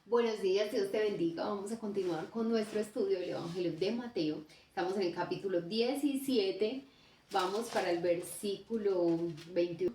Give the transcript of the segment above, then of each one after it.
Buenos días, Dios te bendiga. Vamos a continuar con nuestro estudio del Evangelio de Mateo. Estamos en el capítulo 17, vamos para el versículo 21.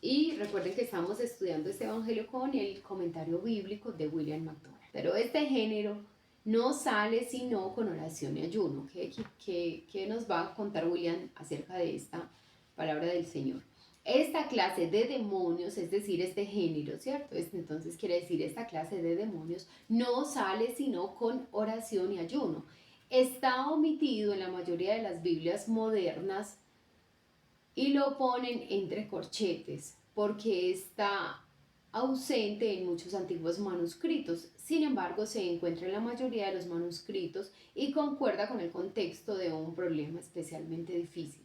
Y recuerden que estamos estudiando este Evangelio con el comentario bíblico de William McDonald. Pero este género no sale sino con oración y ayuno. ¿Qué nos va a contar William acerca de esta palabra del Señor? Esta clase de demonios, es decir, este género, ¿cierto? Entonces quiere decir, esta clase de demonios no sale sino con oración y ayuno. Está omitido en la mayoría de las Biblias modernas y lo ponen entre corchetes porque está ausente en muchos antiguos manuscritos. Sin embargo, se encuentra en la mayoría de los manuscritos y concuerda con el contexto de un problema especialmente difícil.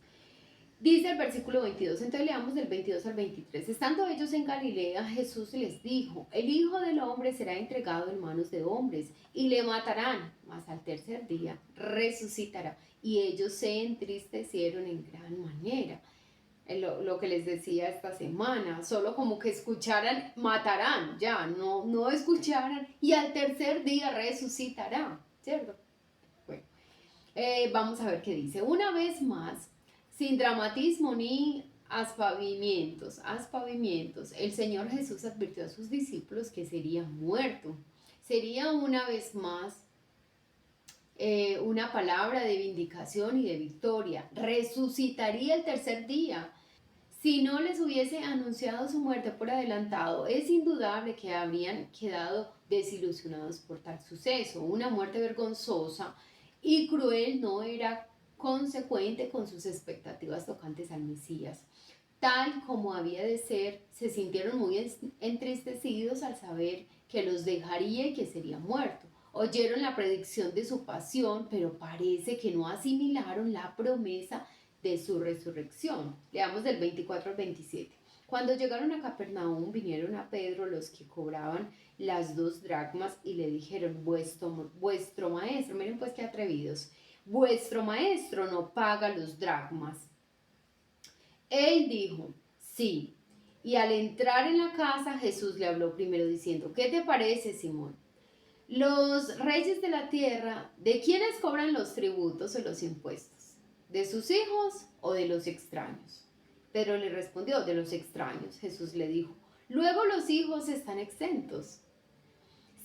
Dice el versículo 22, entonces leamos del 22 al 23. Estando ellos en Galilea, Jesús les dijo, el Hijo del Hombre será entregado en manos de hombres y le matarán, mas al tercer día resucitará. Y ellos se entristecieron en gran manera. Lo que les decía esta semana, solo como que escucharan, matarán, ya, no escucharan, y al tercer día resucitará, ¿cierto? Bueno, vamos a ver qué dice. Una vez más, sin dramatismo ni aspavientos, el Señor Jesús advirtió a sus discípulos que sería muerto. Sería una vez más una palabra de vindicación y de victoria. Resucitaría el tercer día. Si no les hubiese anunciado su muerte por adelantado, es indudable que habrían quedado desilusionados por tal suceso. Una muerte vergonzosa y cruel no era consecuente con sus expectativas tocantes al Mesías. Tal como había de ser, se sintieron muy entristecidos al saber que los dejaría y que sería muerto. Oyeron la predicción de su pasión, pero parece que no asimilaron la promesa de su resurrección. Leamos del 24 al 27. Cuando llegaron a Capernaum, vinieron a Pedro los que cobraban las 2 dracmas y le dijeron, vuestro maestro, miren pues qué atrevidos, vuestro maestro no paga los dracmas. Él dijo, sí. Y al entrar en la casa, Jesús le habló primero diciendo, ¿qué te parece, Simón? Los reyes de la tierra, ¿de quiénes cobran los tributos o los impuestos? ¿De sus hijos o de los extraños? Pedro le respondió, de los extraños. Jesús le dijo, luego los hijos están exentos.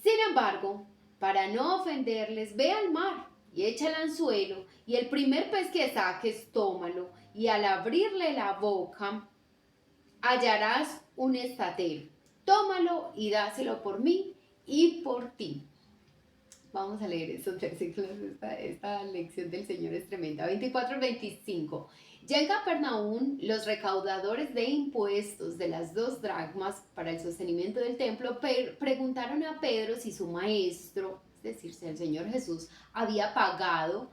Sin embargo, para no ofenderles, ve al mar y echa el anzuelo, y el primer pez que saques, tómalo, y al abrirle la boca, hallarás un estatero. Tómalo y dáselo por mí y por ti. Vamos a leer esos versículos, esta lección del Señor es tremenda. 24 al 25. Ya en Capernaum, los recaudadores de impuestos de las 2 dracmas para el sostenimiento del templo preguntaron a Pedro si su maestro, es decir, si el Señor Jesús, había pagado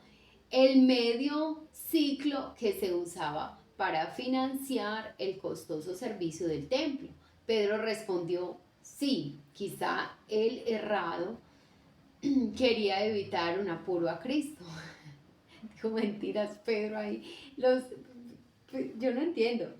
el medio ciclo que se usaba para financiar el costoso servicio del templo. Pedro respondió, sí, quizá el errado quería evitar un apuro a Cristo. Dijo mentiras Pedro ahí. Yo no entiendo.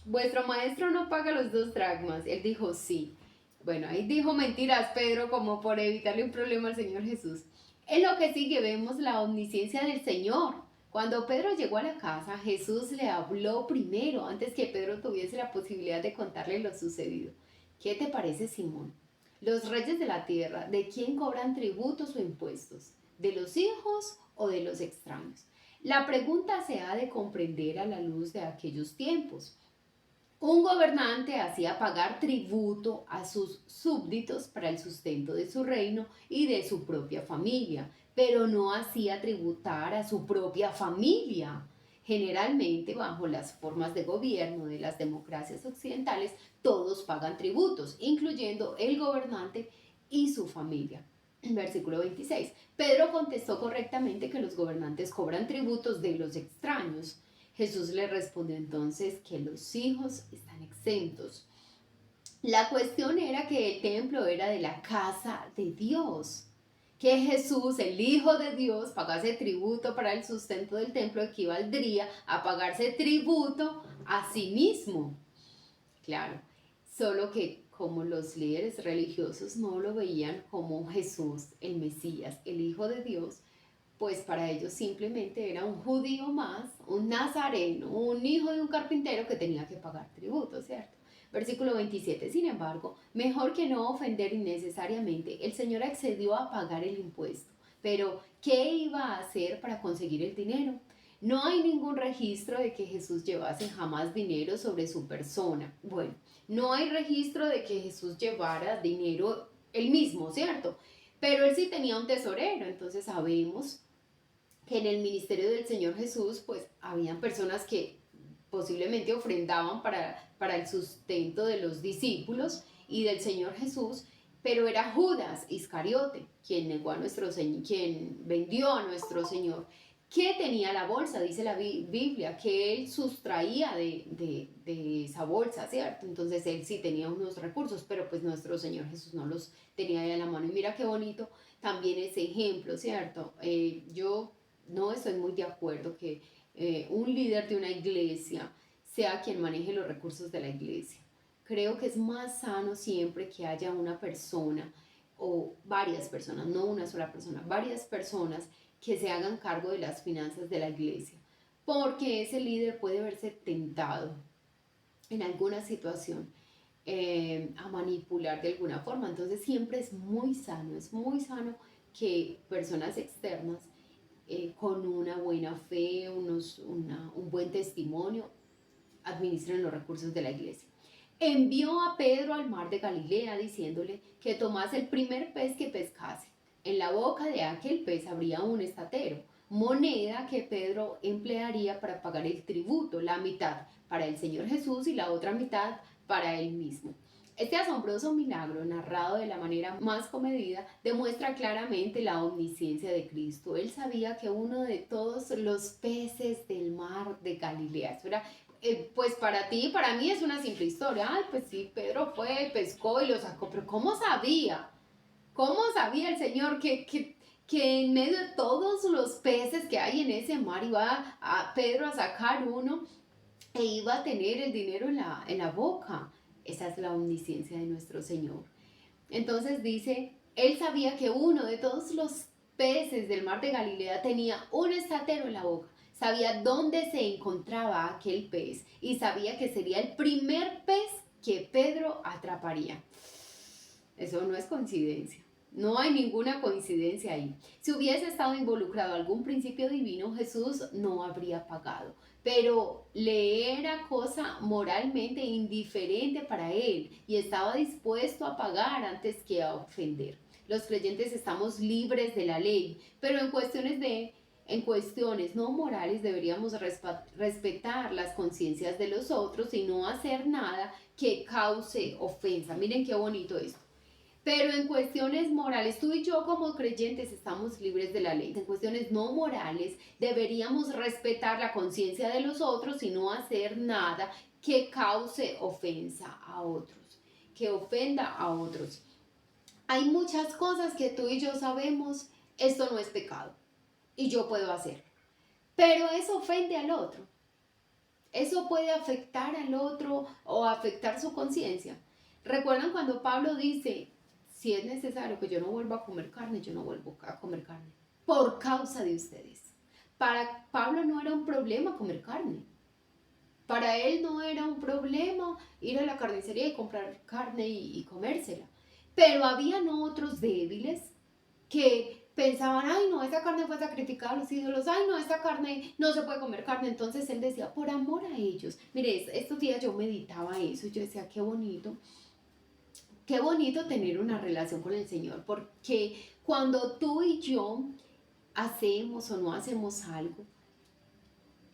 Vuestro maestro no paga los 2 dracmas. Él dijo sí. Bueno, ahí dijo mentiras Pedro como por evitarle un problema al Señor Jesús. En lo que sigue vemos la omnisciencia del Señor. Cuando Pedro llegó a la casa, Jesús le habló primero, antes que Pedro tuviese la posibilidad de contarle lo sucedido. ¿Qué te parece, Simón? Los reyes de la tierra, ¿de quién cobran tributos o impuestos? ¿De los hijos o de los extraños? La pregunta se ha de comprender a la luz de aquellos tiempos. Un gobernante hacía pagar tributo a sus súbditos para el sustento de su reino y de su propia familia, pero no hacía tributar a su propia familia. Generalmente, bajo las formas de gobierno de las democracias occidentales, todos pagan tributos, incluyendo el gobernante y su familia. Versículo 26. Pedro contestó correctamente que los gobernantes cobran tributos de los extraños. Jesús le respondió entonces que los hijos están exentos. La cuestión era que el templo era de la casa de Dios. Que Jesús, el Hijo de Dios, pagase tributo para el sustento del templo equivaldría a pagarse tributo a sí mismo. Claro, solo que como los líderes religiosos no lo veían como Jesús, el Mesías, el Hijo de Dios, pues para ellos simplemente era un judío más, un nazareno, un hijo de un carpintero que tenía que pagar tributo, ¿cierto? Versículo 27. Sin embargo, mejor que no ofender innecesariamente, el Señor accedió a pagar el impuesto. Pero, ¿qué iba a hacer para conseguir el dinero? No hay ningún registro de que Jesús llevase jamás dinero sobre su persona. Bueno, no hay registro de que Jesús llevara dinero él mismo, ¿cierto? Pero él sí tenía un tesorero, entonces sabemos que en el ministerio del Señor Jesús, pues habían personas que posiblemente ofrendaban para el sustento de los discípulos y del Señor Jesús, pero era Judas Iscariote quien negó a nuestro Señor, quien vendió a nuestro Señor, que tenía la bolsa, dice la Biblia, que él sustraía de esa bolsa, ¿cierto? Entonces él sí tenía unos recursos, pero pues nuestro Señor Jesús no los tenía ahí a la mano. Y mira qué bonito también ese ejemplo, ¿cierto? Yo no estoy muy de acuerdo que un líder de una iglesia sea quien maneje los recursos de la iglesia. Creo que es más sano siempre que haya una persona o varias personas, no una sola persona, varias personas que se hagan cargo de las finanzas de la iglesia, porque ese líder puede verse tentado en alguna situación a manipular de alguna forma. Entonces siempre es muy sano que personas externas con una buena fe, un buen testimonio, administren los recursos de la iglesia. Envió a Pedro al mar de Galilea diciéndole que tomase el primer pez que pescase. En la boca de aquel pez habría un estatero, moneda que Pedro emplearía para pagar el tributo, la mitad para el Señor Jesús y la otra mitad para él mismo. Este asombroso milagro, narrado de la manera más comedida, demuestra claramente la omnisciencia de Cristo. Él sabía que uno de todos los peces del mar de Galilea, eso era, pues para ti, para mí es una simple historia. Ay, pues sí, Pedro fue, pescó y lo sacó, pero ¿cómo sabía? ¿Cómo sabía el Señor que en medio de todos los peces que hay en ese mar iba a Pedro a sacar uno e iba a tener el dinero en la boca? Esa es la omnisciencia de nuestro Señor. Entonces dice, él sabía que uno de todos los peces del mar de Galilea tenía un estatero en la boca. Sabía dónde se encontraba aquel pez y sabía que sería el primer pez que Pedro atraparía. Eso no es coincidencia. No hay ninguna coincidencia ahí. Si hubiese estado involucrado algún principio divino, Jesús no habría pagado. Pero le era cosa moralmente indiferente para él y estaba dispuesto a pagar antes que a ofender. Los creyentes estamos libres de la ley, pero en cuestiones no morales deberíamos respetar las conciencias de los otros y no hacer nada que cause ofensa. Miren qué bonito esto. Pero en cuestiones morales, tú y yo como creyentes estamos libres de la ley. En cuestiones no morales deberíamos respetar la conciencia de los otros y no hacer nada que cause ofensa a otros, que ofenda a otros. Hay muchas cosas que tú y yo sabemos, esto no es pecado y yo puedo hacerlo. Pero eso ofende al otro. Eso puede afectar al otro o afectar su conciencia. ¿Recuerdan cuando Pablo dice, si es necesario que yo no vuelva a comer carne, yo no vuelvo a comer carne? Por causa de ustedes. Para Pablo no era un problema comer carne. Para él no era un problema ir a la carnicería y comprar carne y comérsela. Pero habían otros débiles que pensaban, ay no, esa carne fue sacrificada a los ídolos, ay no, esta carne no se puede comer carne. Entonces él decía, por amor a ellos. Mire, estos días yo meditaba eso y yo decía, qué bonito tener una relación con el Señor, porque cuando tú y yo hacemos o no hacemos algo,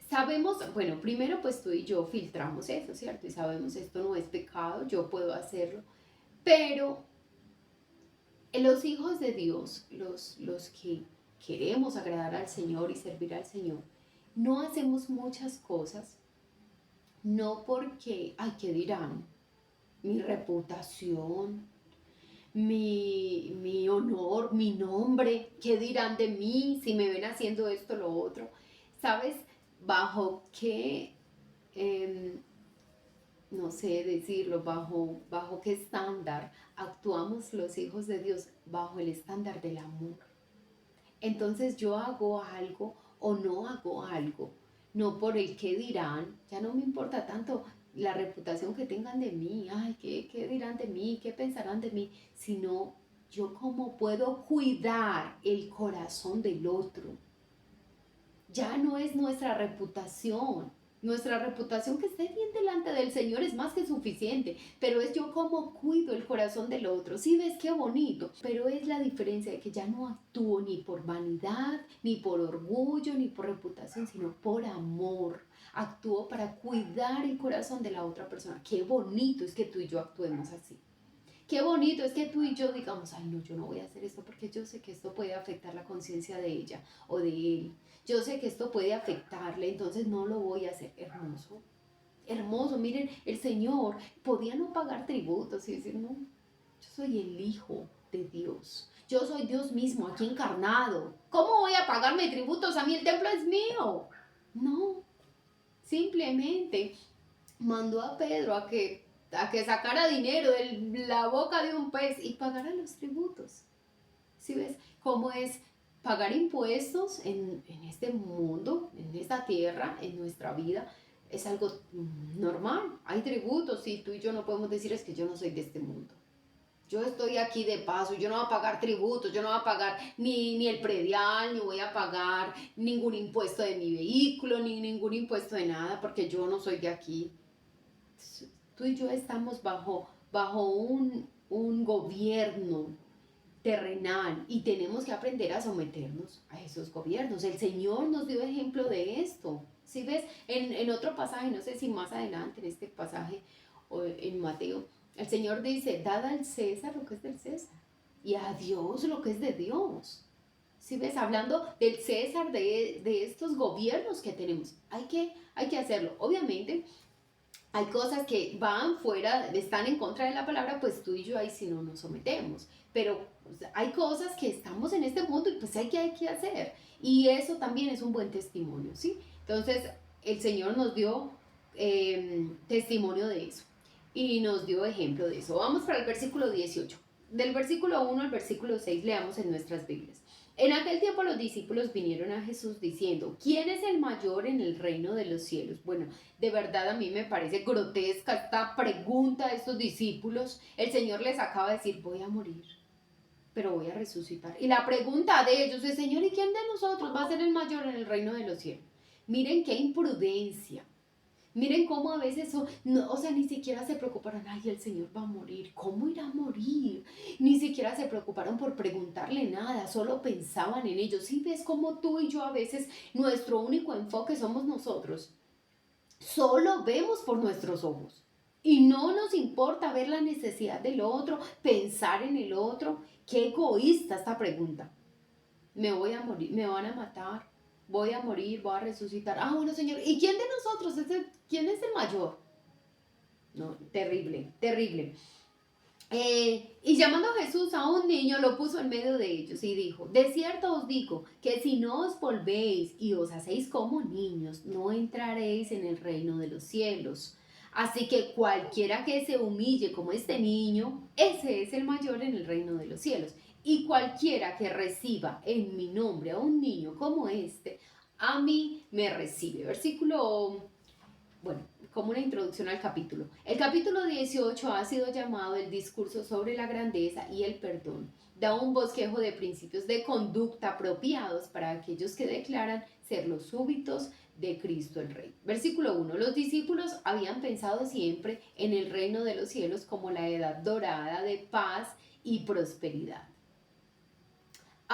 sabemos, bueno, primero pues tú y yo filtramos eso, ¿cierto? Y sabemos esto no es pecado, yo puedo hacerlo, pero los hijos de Dios, los que queremos agradar al Señor y servir al Señor, no hacemos muchas cosas, no porque, ay, ¿qué dirán? Mi reputación, mi honor, mi nombre, ¿qué dirán de mí si me ven haciendo esto o lo otro? ¿Sabes bajo qué no sé decirlo, bajo qué estándar actuamos los hijos de Dios, bajo el estándar del amor. Entonces yo hago algo o no hago algo, no por el qué dirán, ya no me importa tanto la reputación que tengan de mí, ay, qué dirán de mí, qué pensarán de mí, sino yo cómo puedo cuidar el corazón del otro. Ya no es nuestra reputación. Nuestra reputación que esté bien delante del Señor es más que suficiente, pero es yo como cuido el corazón del otro. Sí, ves qué bonito, pero es la diferencia de que ya no actúo ni por vanidad, ni por orgullo, ni por reputación, sino por amor. Actúo para cuidar el corazón de la otra persona. Qué bonito es que tú y yo actuemos así. Qué bonito es que tú y yo digamos, ay no, yo no voy a hacer esto porque yo sé que esto puede afectar la conciencia de ella o de él. Yo sé que esto puede afectarle, entonces no lo voy a hacer. Hermoso, hermoso. Miren, el Señor podía no pagar tributos y decir, no, yo soy el Hijo de Dios. Yo soy Dios mismo aquí encarnado. ¿Cómo voy a pagarme tributos? A mí el templo es mío. No, simplemente mandó a Pedro a que sacara dinero de la boca de un pez y pagara los tributos. ¿Sí ves cómo es pagar impuestos en este mundo, en esta tierra, en nuestra vida? Es algo normal. Hay tributos y tú y yo no podemos decir es que yo no soy de este mundo. Yo estoy aquí de paso, yo no voy a pagar tributos, yo no voy a pagar ni el predial, ni voy a pagar ningún impuesto de mi vehículo, ni ningún impuesto de nada, porque yo no soy de aquí. Tú y yo estamos bajo un gobierno terrenal y tenemos que aprender a someternos a esos gobiernos. El Señor nos dio ejemplo de esto. Si ves, en otro pasaje, no sé si más adelante en este pasaje o en Mateo, el Señor dice, dad al César lo que es del César y a Dios lo que es de Dios. Si ves, hablando del César, de estos gobiernos que tenemos, hay que hacerlo. Obviamente, hay cosas que van fuera, están en contra de la palabra, pues tú y yo ahí sí no nos sometemos. Pero pues, hay cosas que estamos en este mundo y pues hay que hacer. Y eso también es un buen testimonio, ¿sí? Entonces, el Señor nos dio testimonio de eso y nos dio ejemplo de eso. Vamos para el versículo 18. Del versículo 1 al versículo 6 leamos en nuestras Biblias. En aquel tiempo los discípulos vinieron a Jesús diciendo, ¿quién es el mayor en el reino de los cielos? Bueno, de verdad a mí me parece grotesca esta pregunta de estos discípulos. El Señor les acaba de decir, voy a morir, pero voy a resucitar. Y la pregunta de ellos es, Señor, ¿y quién de nosotros va a ser el mayor en el reino de los cielos? Miren qué imprudencia. Miren cómo a veces, no, o sea, ni siquiera se preocuparon, ay, el Señor va a morir, ¿cómo irá a morir? Ni siquiera se preocuparon por preguntarle nada, solo pensaban en ellos. ¿Sí ves cómo tú y yo a veces nuestro único enfoque somos nosotros? Solo vemos por nuestros ojos y no nos importa ver la necesidad del otro, pensar en el otro. Qué egoísta esta pregunta. Me voy a morir, me van a matar, voy a morir, voy a resucitar. Ah, bueno, Señor, ¿y quién de nosotros? ¿Quién es el mayor? No, terrible, terrible. Y llamando a Jesús a un niño, lo puso en medio de ellos y dijo, de cierto os digo que si no os volvéis y os hacéis como niños, no entraréis en el reino de los cielos. Así que cualquiera que se humille como este niño, ese es el mayor en el reino de los cielos. Y cualquiera que reciba en mi nombre a un niño como este, a mí me recibe. Versículo bueno, como una introducción al capítulo. El capítulo 18 ha sido llamado el discurso sobre la grandeza y el perdón. Da un bosquejo de principios de conducta apropiados para aquellos que declaran ser los súbitos de Cristo el Rey. Versículo 1. Los discípulos habían pensado siempre en el reino de los cielos como la edad dorada de paz y prosperidad.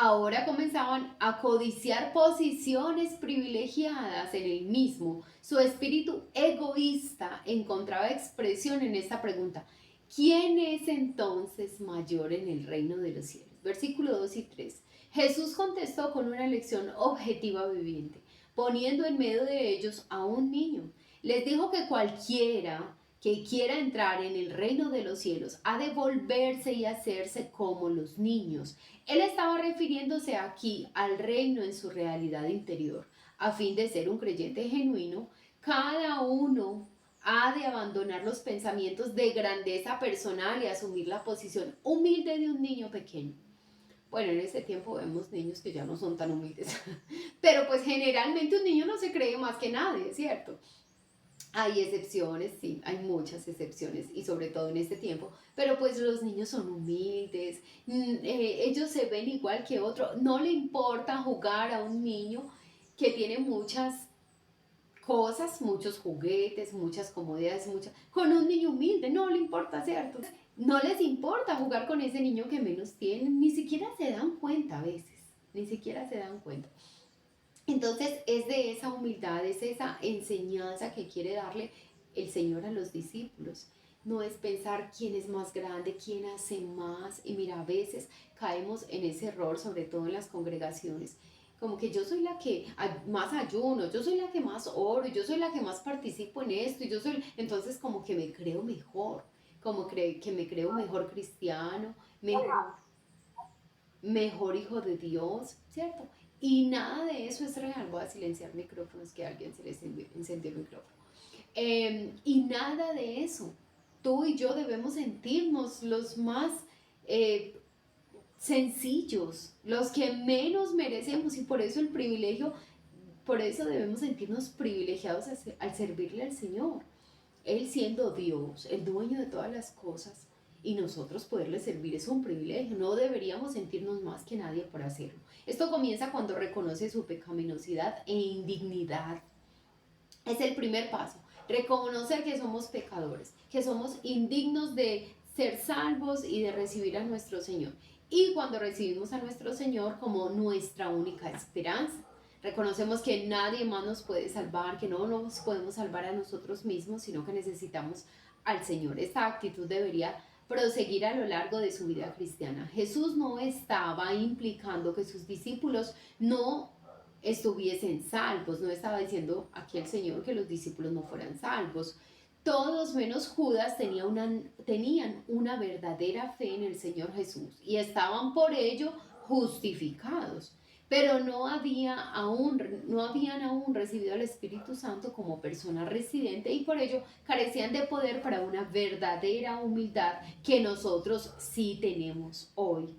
Ahora comenzaban a codiciar posiciones privilegiadas en el mismo. Su espíritu egoísta encontraba expresión en esta pregunta. ¿Quién es entonces mayor en el reino de los cielos? Versículo 2 y 3. Jesús contestó con una lección objetiva viviente, poniendo en medio de ellos a un niño. Les dijo que cualquiera que quiera entrar en el reino de los cielos ha de volverse y hacerse como los niños. Él estaba refiriéndose aquí al reino en su realidad interior. A fin de ser un creyente genuino, cada uno ha de abandonar los pensamientos de grandeza personal y asumir la posición humilde de un niño pequeño. Bueno, en este tiempo vemos niños que ya no son tan humildes, pero pues generalmente un niño no se cree más que nadie, ¿cierto? Hay excepciones, sí, hay muchas excepciones y sobre todo en este tiempo, pero pues los niños son humildes, ellos se ven igual que otro, no le importa jugar a un niño que tiene muchas cosas, muchos juguetes, muchas comodidades, con un niño humilde, no le importa, ¿cierto? No les importa jugar con ese niño que menos tienen, ni siquiera se dan cuenta a veces, ni siquiera se dan cuenta. Entonces es de esa humildad, es esa enseñanza que quiere darle el Señor a los discípulos. No es pensar quién es más grande, quién hace más. Y mira, a veces caemos en ese error, sobre todo en las congregaciones. Como que yo soy la que más ayuno, yo soy la que más oro, yo soy la que más participo en esto, y yo soy, entonces como que me creo mejor, que me creo mejor cristiano, mejor hijo de Dios, ¿cierto? Y nada de eso es real. Voy a silenciar micrófonos, que a alguien se les encendió el micrófono. Y nada de eso. Tú y yo debemos sentirnos los más eh, sencillos, los que menos merecemos, y por eso el privilegio, por eso debemos sentirnos privilegiados al servirle al Señor. Él siendo Dios, el dueño de todas las cosas, y nosotros poderle servir es un privilegio. No deberíamos sentirnos más que nadie por hacerlo. Esto comienza cuando reconoce su pecaminosidad e indignidad. Es el primer paso. Reconocer que somos pecadores, que somos indignos de ser salvos y de recibir a nuestro Señor. Y cuando recibimos a nuestro Señor como nuestra única esperanza, reconocemos que nadie más nos puede salvar, que no nos podemos salvar a nosotros mismos, sino que necesitamos al Señor. Esta actitud debería proseguir a lo largo de su vida cristiana. Jesús no estaba implicando que sus discípulos no estuviesen salvos, no estaba diciendo aquí el Señor que los discípulos no fueran salvos. Todos menos Judas tenían una verdadera fe en el Señor Jesús y estaban por ello justificados, pero no habían aún recibido al Espíritu Santo como persona residente, y por ello carecían de poder para una verdadera humildad que nosotros sí tenemos hoy,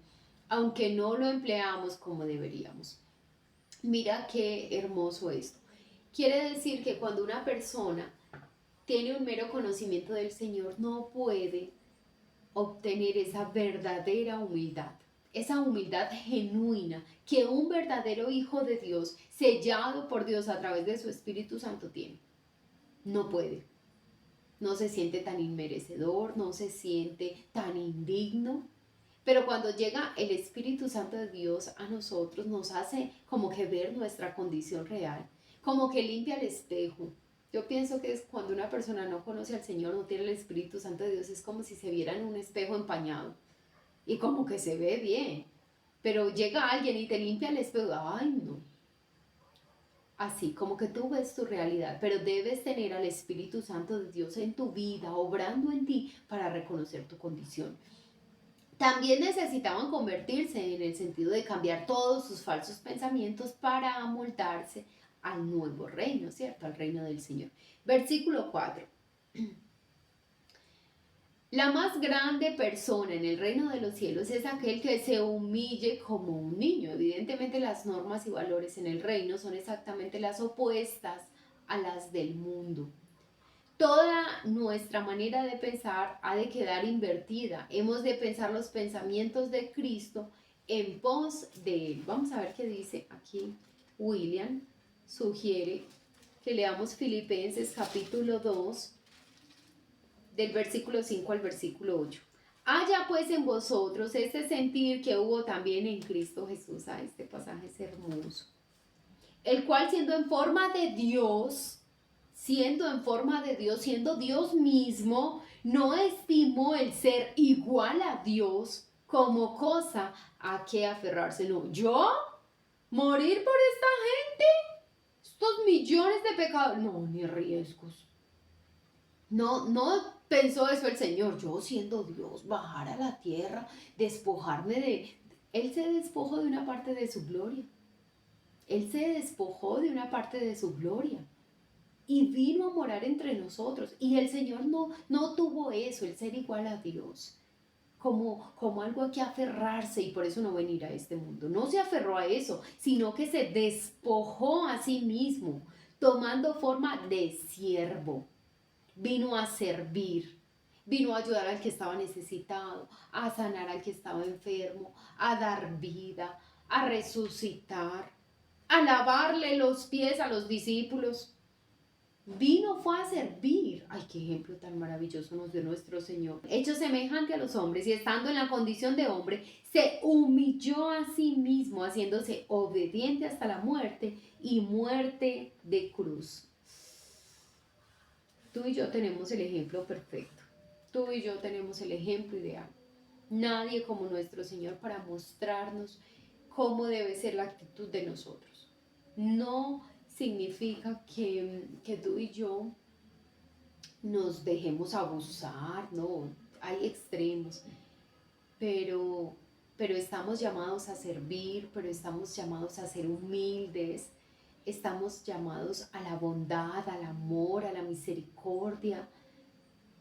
aunque no lo empleamos como deberíamos. Mira qué hermoso esto. Quiere decir que cuando una persona tiene un mero conocimiento del Señor, no puede obtener esa verdadera humildad, esa humildad genuina que un verdadero hijo de Dios, sellado por Dios a través de su Espíritu Santo, tiene. No puede. No se siente tan inmerecedor, no se siente tan indigno. Pero cuando llega el Espíritu Santo de Dios a nosotros, nos hace como que ver nuestra condición real, como que limpia el espejo. Yo pienso que es cuando una persona no conoce al Señor, no tiene el Espíritu Santo de Dios, es como si se viera en un espejo empañado y como que se ve bien. Pero llega alguien y te limpia el espejo, ay no. Así, como que tú ves tu realidad, pero debes tener al Espíritu Santo de Dios en tu vida, obrando en ti para reconocer tu condición. También necesitaban convertirse en el sentido de cambiar todos sus falsos pensamientos para amoldarse al nuevo reino, ¿cierto? Al reino del Señor. Versículo 4. La más grande persona en el reino de los cielos es aquel que se humille como un niño. Evidentemente las normas y valores en el reino son exactamente las opuestas a las del mundo. Toda nuestra manera de pensar ha de quedar invertida. Hemos de pensar los pensamientos de Cristo en pos de Él. Vamos a ver qué dice aquí William. Sugiere que leamos Filipenses capítulo 2, del versículo 5 al versículo 8. Haya pues en vosotros este sentir que hubo también en Cristo Jesús. Este pasaje es hermoso. El cual siendo en forma de Dios, siendo Dios mismo, no estimó el ser igual a Dios como cosa a que aferrarse. No, yo morir por esta gente, estos millones de pecados, no, ni riesgos. No pensó eso el Señor. Yo siendo Dios, bajar a la tierra, despojarme de... Él se despojó de una parte de su gloria. Él se despojó de una parte de su gloria. y vino a morar entre nosotros. Y el Señor no tuvo eso, el ser igual a Dios, como algo a que aferrarse y por eso no venir a este mundo. No se aferró a eso, sino que se despojó a sí mismo, tomando forma de siervo. Vino a servir, vino a ayudar al que estaba necesitado, a sanar al que estaba enfermo, a dar vida, a resucitar, a lavarle los pies a los discípulos. Vino fue a servir. Ay, qué ejemplo tan maravilloso nos dio nuestro Señor. Hecho semejante a los hombres y estando en la condición de hombre, se humilló a sí mismo, haciéndose obediente hasta la muerte y muerte de cruz. Tú y yo tenemos el ejemplo perfecto. Tú y yo tenemos el ejemplo ideal. Nadie como nuestro Señor para mostrarnos cómo debe ser la actitud de nosotros. No significa que tú y yo nos dejemos abusar, no, hay extremos, pero, pero estamos llamados a servir, pero estamos llamados a ser humildes, estamos llamados a la bondad, al amor, a la misericordia.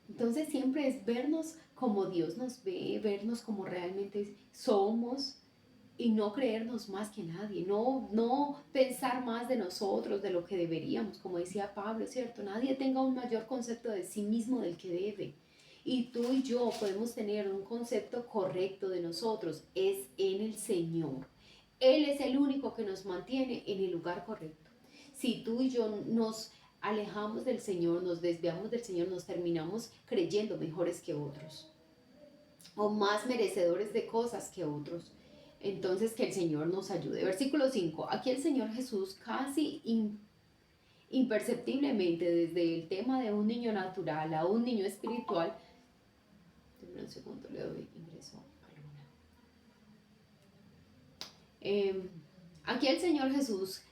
Entonces siempre es vernos como Dios nos ve, vernos como realmente somos y no creernos más que nadie, no pensar más de nosotros, de lo que deberíamos, como decía Pablo, ¿cierto? Nadie tenga un mayor concepto de sí mismo del que debe. Y tú y yo podemos tener un concepto correcto de nosotros, es en el Señor. Él es el único que nos mantiene en el lugar correcto. Si tú y yo nos alejamos del Señor, nos desviamos del Señor, nos terminamos creyendo mejores que otros o más merecedores de cosas que otros. Entonces que el Señor nos ayude. Versículo 5. Aquí el Señor Jesús casi imperceptiblemente desde el tema de un niño natural a un niño espiritual. Deme un segundo, le doy ingreso a Luna. Aquí el Señor Jesús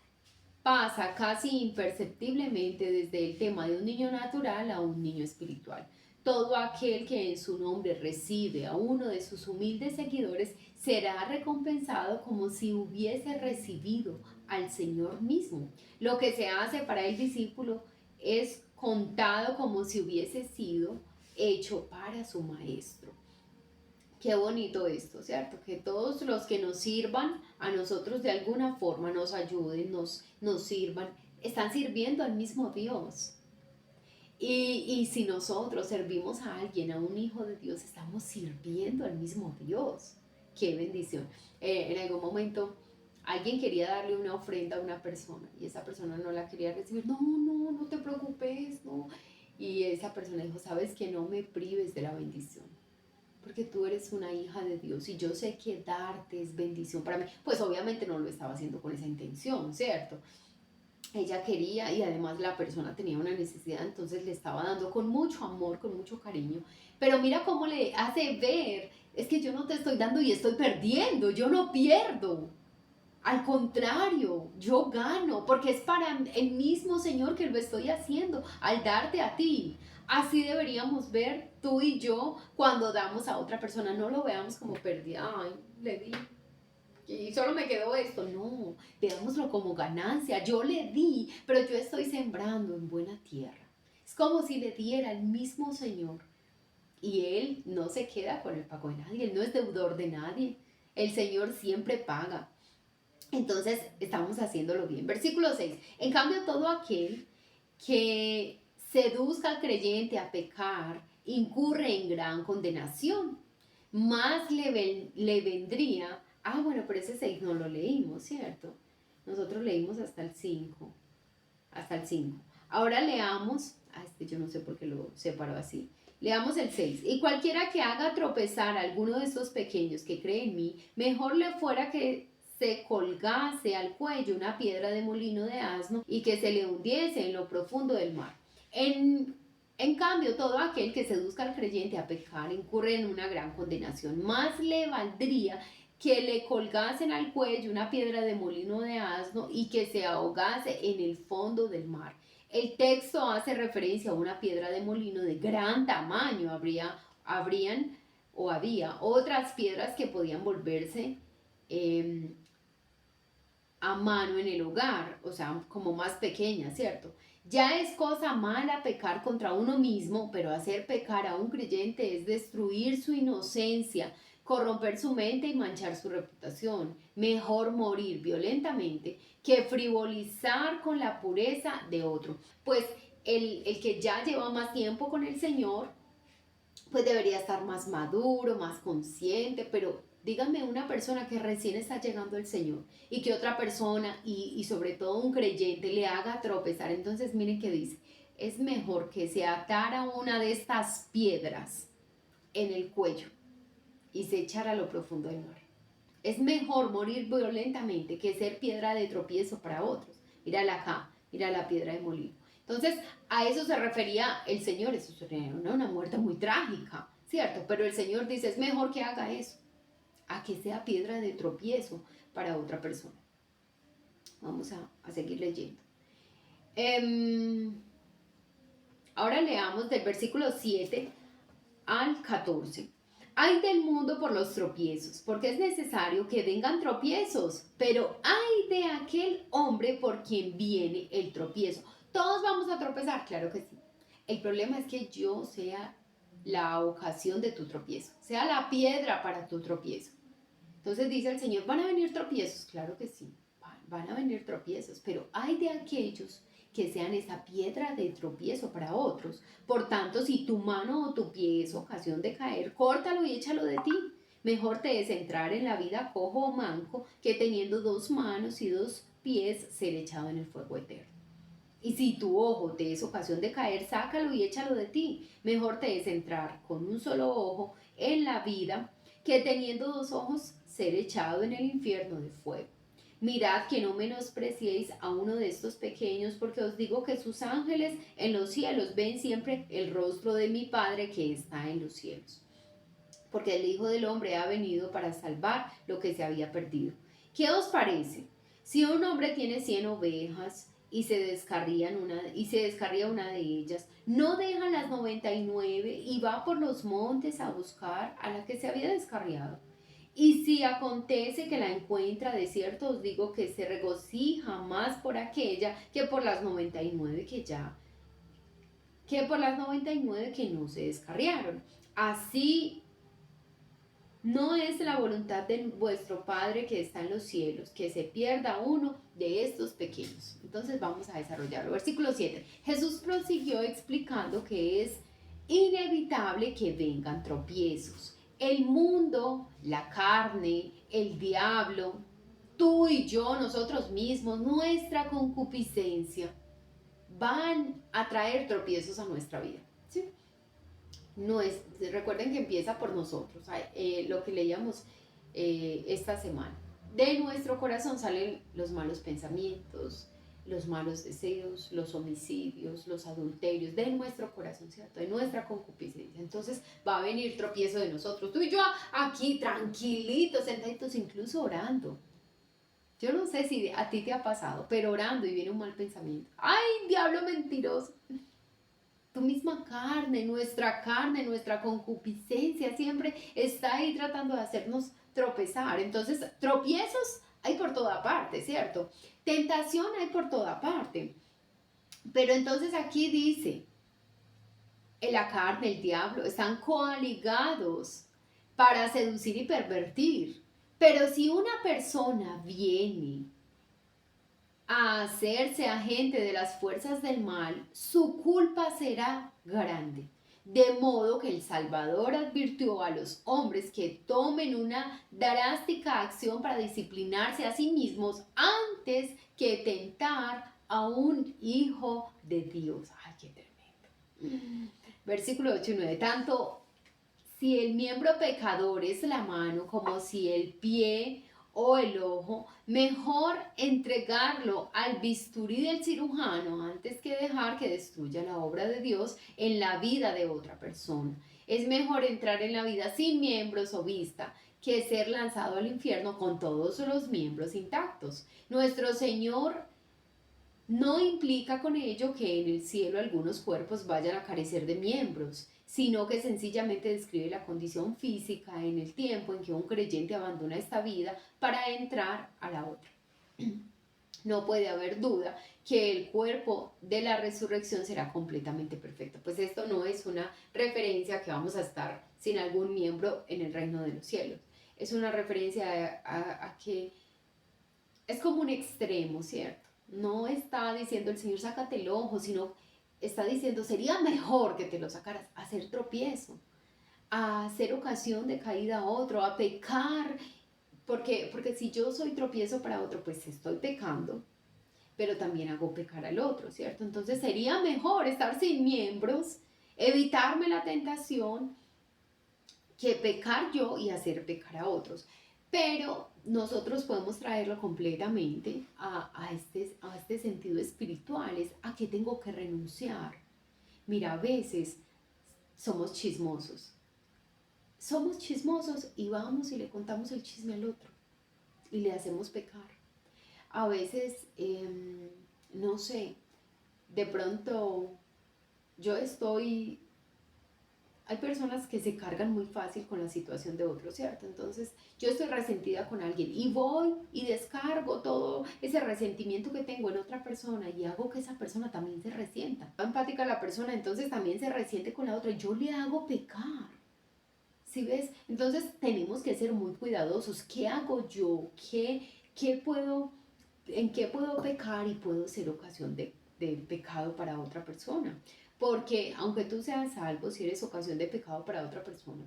pasa casi imperceptiblemente desde el tema de un niño natural a un niño espiritual. Todo aquel que en su nombre recibe a uno de sus humildes seguidores será recompensado como si hubiese recibido al Señor mismo. Lo que se hace para el discípulo es contado como si hubiese sido hecho para su maestro. Qué bonito esto, ¿cierto? Que todos los que nos sirvan a nosotros de alguna forma, nos ayuden, nos sirvan, están sirviendo al mismo Dios. Y si nosotros servimos a alguien, a un hijo de Dios, estamos sirviendo al mismo Dios. Qué bendición. En algún momento alguien quería darle una ofrenda a una persona y esa persona no la quería recibir. No te preocupes, no. Y esa persona dijo, sabes que no me prives de la bendición, porque tú eres una hija de Dios y yo sé que darte es bendición para mí. Pues obviamente no lo estaba haciendo con esa intención, ¿cierto? Ella quería y además la persona tenía una necesidad, entonces le estaba dando con mucho amor, con mucho cariño. Pero mira cómo le hace ver, es que yo no te estoy dando y estoy perdiendo, yo no pierdo. Al contrario, yo gano, porque es para el mismo Señor que lo estoy haciendo, al darte a ti. Así deberíamos ver tú y yo cuando damos a otra persona. No lo veamos como pérdida, ay, le di y solo me quedó esto. No, veámoslo como ganancia. Yo le di, pero yo estoy sembrando en buena tierra. Es como si le diera al mismo Señor. Y Él no se queda con el pago de nadie, Él no es deudor de nadie. El Señor siempre paga. Entonces estamos haciéndolo bien. Versículo 6. En cambio, todo aquel que seduzca al creyente a pecar incurre en gran condenación. Más le vendría. Bueno, pero ese 6 no lo leímos, ¿cierto? Nosotros leímos hasta el 5. Hasta el 5. Ahora leamos. Yo no sé por qué lo separo así. Leamos el 6. Y cualquiera que haga tropezar a alguno de estos pequeños que cree en mí, mejor le fuera que se colgase al cuello una piedra de molino de asno y que se le hundiese en lo profundo del mar. En cambio, todo aquel que seduzca al creyente a pecar incurre en una gran condenación. Más le valdría que le colgasen al cuello una piedra de molino de asno y que se ahogase en el fondo del mar. El texto hace referencia a una piedra de molino de gran tamaño. Habría otras piedras que podían volverse a mano en el hogar, o sea, como más pequeña, ¿cierto? Ya es cosa mala pecar contra uno mismo, pero hacer pecar a un creyente es destruir su inocencia, corromper su mente y manchar su reputación. Mejor morir violentamente que frivolizar con la pureza de otro. Pues el que ya lleva más tiempo con el Señor, pues debería estar más maduro, más consciente, pero díganme una persona que recién está llegando al Señor y que otra persona y sobre todo un creyente le haga tropezar. Entonces miren qué dice, es mejor que se atara una de estas piedras en el cuello y se echara a lo profundo del mar. Es mejor morir violentamente que ser piedra de tropiezo para otros. Mírala acá, mira la piedra de molino. Entonces, a eso se refería el Señor. Eso sería una muerte muy trágica, ¿cierto? Pero el Señor dice, es mejor que haga eso, a que sea piedra de tropiezo para otra persona. Vamos a seguir leyendo. Ahora leamos del versículo 7 al 14. Ay del mundo por los tropiezos, porque es necesario que vengan tropiezos, pero ay de aquel hombre por quien viene el tropiezo. Todos vamos a tropezar, claro que sí. El problema es que yo sea la ocasión de tu tropiezo, sea la piedra para tu tropiezo. Entonces dice el Señor, ¿van a venir tropiezos? Claro que sí, van a venir tropiezos, pero hay de aquellos que sean esa piedra de tropiezo para otros. Por tanto, si tu mano o tu pie es ocasión de caer, córtalo y échalo de ti. Mejor te es entrar en la vida cojo o manco que teniendo 2 manos y 2 pies ser echado en el fuego eterno. Y si tu ojo te es ocasión de caer, sácalo y échalo de ti. Mejor te es entrar con un solo ojo en la vida que teniendo 2 ojos ser echado en el infierno de fuego. Mirad que no menospreciéis a uno de estos pequeños, porque os digo que sus ángeles en los cielos ven siempre el rostro de mi Padre que está en los cielos. Porque el Hijo del Hombre ha venido para salvar lo que se había perdido. ¿Qué os parece? Si un hombre tiene 100 ovejas y se descarría una de ellas, no deja las 99 y va por los montes a buscar a la que se había descarriado. Y si acontece que la encuentra, de cierto os digo que se regocija más por aquella que por las 99 que por las 99 que no se descarriaron. Así no es la voluntad de vuestro Padre que está en los cielos, que se pierda uno de estos pequeños. Entonces vamos a desarrollarlo. Versículo 7. Jesús prosiguió explicando que es inevitable que vengan tropiezos. El mundo, la carne, el diablo, tú y yo, nosotros mismos, nuestra concupiscencia, van a traer tropiezos a nuestra vida. ¿Sí? No es, recuerden que empieza por nosotros, lo que leíamos esta semana. De nuestro corazón salen los malos pensamientos, los malos deseos, los homicidios, los adulterios, de nuestro corazón, ¿cierto? De nuestra concupiscencia. Entonces va a venir tropiezo de nosotros. Tú y yo aquí tranquilitos, sentaditos, incluso orando. Yo no sé si a ti te ha pasado, pero orando y viene un mal pensamiento. ¡Ay, diablo mentiroso! Tu misma carne, nuestra concupiscencia siempre está ahí tratando de hacernos tropezar. Entonces, tropiezos hay por toda parte, ¿cierto? Tentación hay por toda parte. Pero entonces aquí dice, la carne, el diablo, están coaligados para seducir y pervertir. Pero si una persona viene a hacerse agente de las fuerzas del mal, su culpa será grande. De modo que el Salvador advirtió a los hombres que tomen una drástica acción para disciplinarse a sí mismos antes que tentar a un hijo de Dios. ¡Ay, qué tremendo! Versículo 8 y 9. Tanto si el miembro pecador es la mano como si el pie o el ojo, mejor entregarlo al bisturí del cirujano antes que dejar que destruya la obra de Dios en la vida de otra persona. Es mejor entrar en la vida sin miembros o vista que ser lanzado al infierno con todos los miembros intactos. Nuestro Señor no implica con ello que en el cielo algunos cuerpos vayan a carecer de miembros, sino que sencillamente describe la condición física en el tiempo en que un creyente abandona esta vida para entrar a la otra. No puede haber duda que el cuerpo de la resurrección será completamente perfecto. Pues esto no es una referencia a que vamos a estar sin algún miembro en el reino de los cielos. Es una referencia a que es como un extremo, ¿cierto? No está diciendo el Señor, sácate el ojo, sino está diciendo, sería mejor que te lo sacaras, a hacer tropiezo, a hacer ocasión de caída a otro, a pecar, porque si yo soy tropiezo para otro, pues estoy pecando, pero también hago pecar al otro, ¿cierto? Entonces sería mejor estar sin miembros, evitarme la tentación, que pecar yo y hacer pecar a otros. Pero nosotros podemos traerlo completamente a este sentido espiritual, es a qué tengo que renunciar. Mira, a veces somos chismosos. Somos chismosos y vamos y le contamos el chisme al otro y le hacemos pecar. A veces, no sé, de pronto yo estoy hay personas que se cargan muy fácil con la situación de otros, ¿cierto? Entonces yo estoy resentida con alguien y voy y descargo todo ese resentimiento que tengo en otra persona y hago que esa persona también se resienta. Empática la persona, entonces también se resiente con la otra y yo le hago pecar. ¿Sí ves? Entonces tenemos que ser muy cuidadosos. ¿Qué hago yo? ¿En qué puedo pecar y puedo ser ocasión de pecado para otra persona? Porque aunque tú seas salvo, si eres ocasión de pecado para otra persona,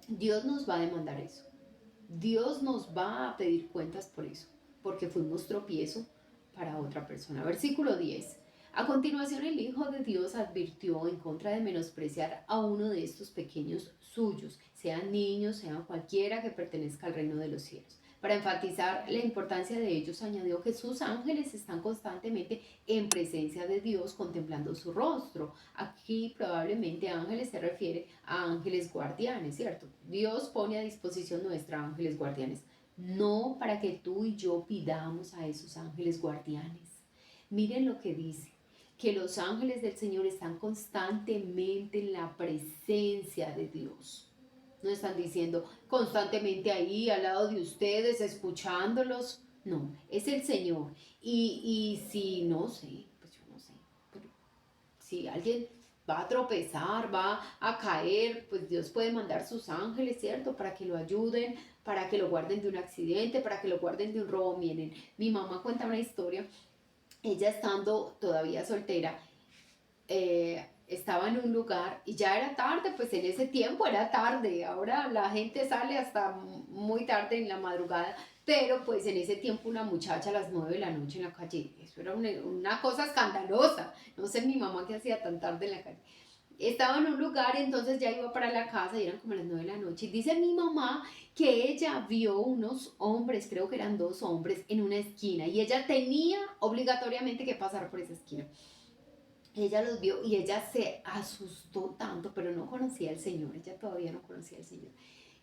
Dios nos va a demandar eso. Dios nos va a pedir cuentas por eso, porque fuimos tropiezo para otra persona. Versículo 10. A continuación el Hijo de Dios advirtió en contra de menospreciar a uno de estos pequeños suyos, sean niños, sean cualquiera que pertenezca al reino de los cielos. Para enfatizar la importancia de ellos, añadió que sus ángeles están constantemente en presencia de Dios contemplando su rostro. Aquí probablemente ángeles se refiere a ángeles guardianes, ¿cierto? Dios pone a disposición nuestra ángeles guardianes, no para que tú y yo pidamos a esos ángeles guardianes. Miren lo que dice, que los ángeles del Señor están constantemente en la presencia de Dios. No están diciendo constantemente ahí al lado de ustedes, escuchándolos. No, es el Señor. Y si no sé, pues yo no sé, pero si alguien va a tropezar, va a caer, pues Dios puede mandar sus ángeles, ¿cierto? Para que lo ayuden, para que lo guarden de un accidente, para que lo guarden de un robo. Miren, mi mamá cuenta una historia, ella estando todavía soltera, estaba en un lugar y ya era tarde, pues en ese tiempo era tarde, ahora la gente sale hasta muy tarde en la madrugada, pero pues en ese tiempo una muchacha a las 9 de la noche en la calle, eso era una cosa escandalosa, no sé mi mamá qué hacía tan tarde en la calle. Estaba en un lugar, entonces ya iba para la casa y eran como las 9 de la noche. Y dice mi mamá que ella vio unos hombres, creo que eran dos hombres, en una esquina y ella tenía obligatoriamente que pasar por esa esquina. Ella los vio y ella se asustó tanto, pero no conocía al Señor, ella todavía no conocía al Señor.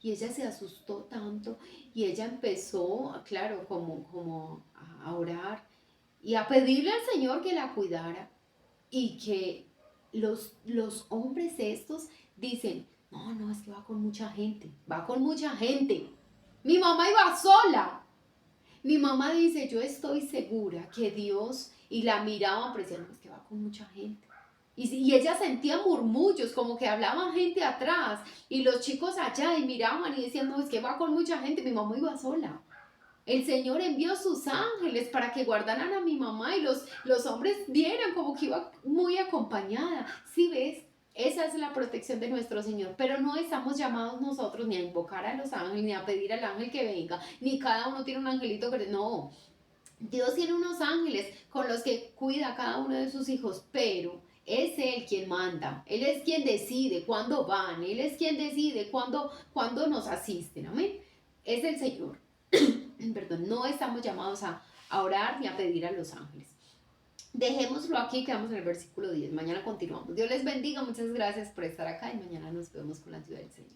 Y ella se asustó tanto y ella empezó, claro, como a orar y a pedirle al Señor que la cuidara y que los hombres estos dicen, no, no, es que va con mucha gente, va con mucha gente. Mi mamá iba sola. Mi mamá dice, yo estoy segura que Dios, y la miraban, pero decían, no, es que va con mucha gente. Y ella sentía murmullos, como que hablaban gente atrás, y los chicos allá, y miraban y decían, no, es que va con mucha gente, mi mamá iba sola. El Señor envió sus ángeles para que guardaran a mi mamá y los hombres vieran como que iba muy acompañada. ¿Sí ves? Esa es la protección de nuestro Señor, pero no estamos llamados nosotros ni a invocar a los ángeles, ni a pedir al ángel que venga, ni cada uno tiene un angelito que... No, Dios tiene unos ángeles con los que cuida a cada uno de sus hijos, pero es Él quien manda, Él es quien decide cuándo van, Él es quien decide cuándo nos asisten, amén. Es el Señor. Perdón, no estamos llamados a orar ni a pedir a los ángeles. Dejémoslo aquí, quedamos en el versículo 10. Mañana continuamos. Dios les bendiga, muchas gracias por estar acá y mañana nos vemos con la ayuda del Señor.